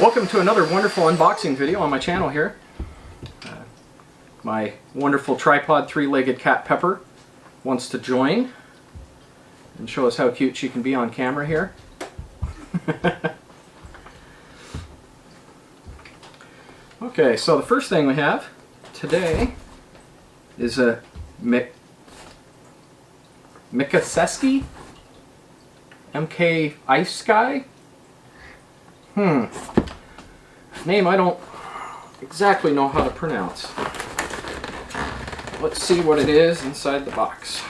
Welcome to another wonderful unboxing video on my channel here. My wonderful tripod three-legged cat Pepper wants to join and show us how cute she can be on camera here. Okay, so the first thing we have today is a Mkicesky Mkicesky. Name I don't exactly know how to pronounce. Let's see what it is inside the box.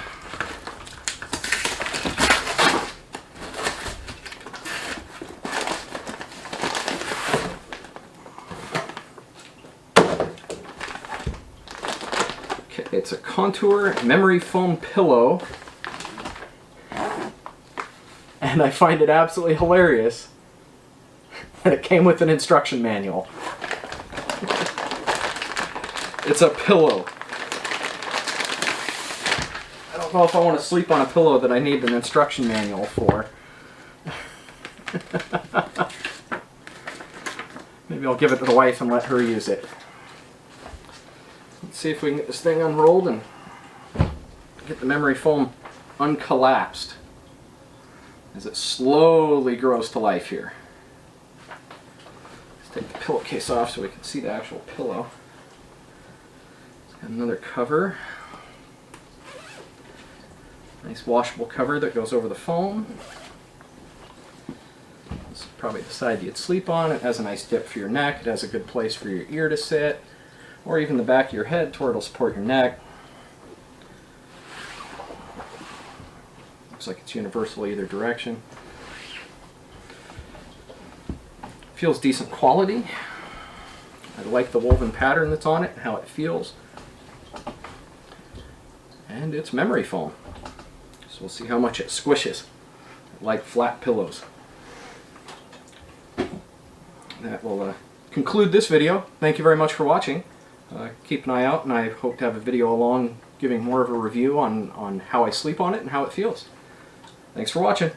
Okay, it's a contour memory foam pillow, and I find it absolutely hilarious that it came with an instruction manual. It's a pillow. I don't know if I want to sleep on a pillow that I need an instruction manual for. Maybe I'll give it to the wife and let her use it. Let's see if we can get this thing unrolled and get the memory foam uncollapsed as it slowly grows to life here. Let's take the pillowcase off so we can see the actual pillow. It's got another cover. Nice washable cover that goes over the foam. This is probably the side you'd sleep on. It has a nice dip for your neck. It has a good place for your ear to sit, or even the back of your head to where it'll support your neck. Looks like it's universal either direction. Feels decent quality. I like the woven pattern that's on it and how it feels. And it's memory foam, so we'll see how much it squishes, like flat pillows. That will conclude this video. Thank you very much for watching. Keep an eye out, and I hope to have a video along giving more of a review on how I sleep on it and how it feels. Thanks for watching.